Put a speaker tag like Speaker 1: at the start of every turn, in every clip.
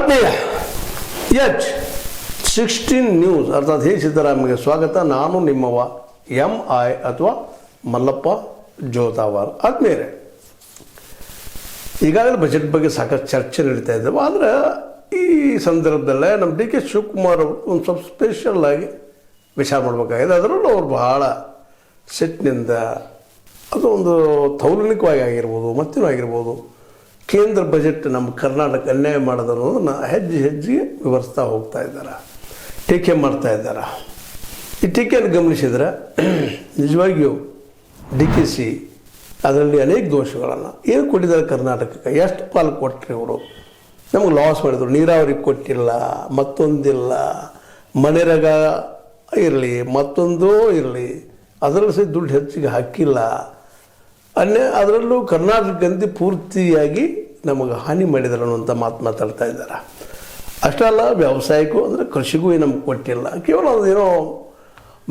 Speaker 1: ಆತ್ಮೀಯ H16 news ಅರ್ಥಾತ್ ಹೇ ಸಿದ್ದರಾಮಯ್ಯಗೆ ಸ್ವಾಗತ. ನಾನು ನಿಮ್ಮವ MI ಅಥವಾ ಮಲ್ಲಪ್ಪ ಜೋತಾವಾರ್. ಆತ್ಮೀಯರೇ, ಈಗಾಗಲೇ ಬಜೆಟ್ ಬಗ್ಗೆ ಸಾಕಷ್ಟು ಚರ್ಚೆ ನಡೀತಾ ಇದ್ದಾವೆ. ಆದರೆ ಈ ಸಂದರ್ಭದಲ್ಲೇ ನಮ್ಮ ಡಿ ಕೆ ಶಿವಕುಮಾರ್ ಅವರು ಒಂದು ಸ್ವಲ್ಪ ಸ್ಪೆಷಲ್ ಆಗಿ ವಿಚಾರ ಮಾಡಬೇಕಾಗಿದೆ. ಅದರಲ್ಲೂ ಅವ್ರು ಬಹಳ ಸಿಟ್ಟಿನಿಂದ ಅದು ಒಂದು ತೌಲನಿಕವಾಗಿ ಆಗಿರ್ಬೋದು, ಮತ್ತೇನೂ ಆಗಿರ್ಬೋದು, ಕೇಂದ್ರ ಬಜೆಟ್ ನಮ್ಮ ಕರ್ನಾಟಕ ಅನ್ಯಾಯ ಮಾಡೋದು ಅನ್ನೋದನ್ನು ಹೆಜ್ಜೆ ಹೆಜ್ಜೆಗೆ ವಿವರಿಸ್ತಾ ಹೋಗ್ತಾ ಇದ್ದಾರೆ, ಟೀಕೆ ಮಾಡ್ತಾ ಇದ್ದಾರೆ. ಈ ಟೀಕೆಯನ್ನು ಗಮನಿಸಿದರೆ ನಿಜವಾಗಿಯೂ DKC ಅದರಲ್ಲಿ ಅನೇಕ ದೋಷಗಳನ್ನು ಏನು ಕೊಟ್ಟಿದ್ದಾರೆ ಕರ್ನಾಟಕಕ್ಕೆ, ಎಷ್ಟು ಪಾಲು ಕೊಟ್ಟರೆ ಇವರು ನಮಗೆ ಲಾಸ್ ಮಾಡಿದರು. ನೀರಾವರಿ ಕೊಟ್ಟಿಲ್ಲ, ಮತ್ತೊಂದಿಲ್ಲ, ಮನೆರಗ ಇರಲಿ, ಮತ್ತೊಂದು ಇರಲಿ, ಅದರಲ್ಲಿ ಸಹ ದುಡ್ಡು ಹೆಚ್ಚಿಗೆ ಹಾಕಿಲ್ಲ. ಅದರಲ್ಲೂ ಕರ್ನಾಟಕಕ್ಕೆ ಪೂರ್ತಿಯಾಗಿ ನಮಗೆ ಹಾನಿ ಮಾಡಿದ್ದಾರೆ ಅನ್ನುವಂಥ ಮಾತು ಮಾತಾಡ್ತಾ ಇದ್ದಾರೆ. ಅಷ್ಟಲ್ಲ, ವ್ಯವಸಾಯಕ್ಕೂ ಅಂದರೆ ಕೃಷಿಗೂ ನಮಗೆ ಕೊಟ್ಟಿಲ್ಲ, ಕೇವಲ ಅದೇನೋ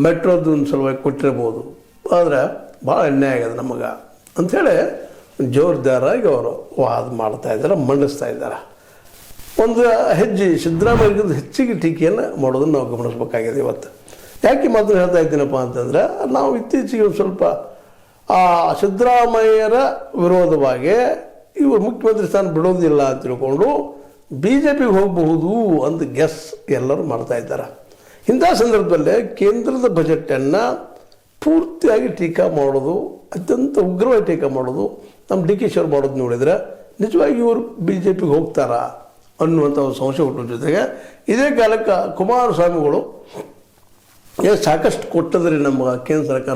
Speaker 1: ಮೆಟ್ರೋದು ಒಂದು ಸಲುವಾಗಿ ಕೊಟ್ಟಿರ್ಬೋದು. ಆದರೆ ಭಾಳ ಅನ್ಯಾಯ ಆಗಿದೆ ನಮಗೆ ಅಂಥೇಳಿ ಜೋರ್ದಾರಾಗಿ ಅವರು ವಾದ ಮಾಡ್ತಾ ಇದ್ದಾರೆ, ಮಂಡಿಸ್ತಾ ಇದ್ದಾರೆ. ಒಂದು ಹೆಜ್ಜೆ ಸಿದ್ದರಾಮಯ್ಯಗಿಂತ ಹೆಚ್ಚಿಗೆ ಟೀಕೆಯನ್ನು ಮಾಡೋದನ್ನು ನಾವು ಗಮನಿಸಬೇಕಾಗಿದೆ. ಇವತ್ತು ಯಾಕೆ ಮಾತ್ರ ಹೇಳ್ತಾ ಇದ್ದೀನಪ್ಪ ಅಂತಂದರೆ, ನಾವು ಇತ್ತೀಚೆಗೆ ಒಂದು ಸ್ವಲ್ಪ ಆ ಸಿದ್ದರಾಮಯ್ಯರ ವಿರೋಧವಾಗಿ ಇವರು ಮುಖ್ಯಮಂತ್ರಿ ಸ್ಥಾನ ಬಿಡೋದಿಲ್ಲ ಅಂತ ತಿಳ್ಕೊಂಡು BJPಗೆ ಹೋಗಬಹುದು ಅಂತ ಗೆಸ್ ಎಲ್ಲರೂ ಮಾಡ್ತಾ ಇದ್ದಾರೆ. ಇಂಥ ಸಂದರ್ಭದಲ್ಲೇ ಕೇಂದ್ರದ ಬಜೆಟನ್ನು ಪೂರ್ತಿಯಾಗಿ ಟೀಕಾ ಮಾಡೋದು, ಅತ್ಯಂತ ಉಗ್ರವಾಗಿ ಟೀಕಾ ಮಾಡೋದು ನಮ್ಮ DK ಅವರು ಮಾಡೋದು ನೋಡಿದರೆ ನಿಜವಾಗಿ ಇವರು BJPಗೆ ಹೋಗ್ತಾರಾ ಅನ್ನುವಂಥ ಒಂದು ಸಂಶಯ ಹುಟ್ಟೋದ್ರ ಜೊತೆಗೆ ಇದೇ ಕಾಲಕ್ಕೆ ಕುಮಾರಸ್ವಾಮಿಗಳು ಸಾಕಷ್ಟು ಕೊಟ್ಟದ್ರಿ ನಮ್ಮ ಕೇಂದ್ರ ಸರ್ಕಾರ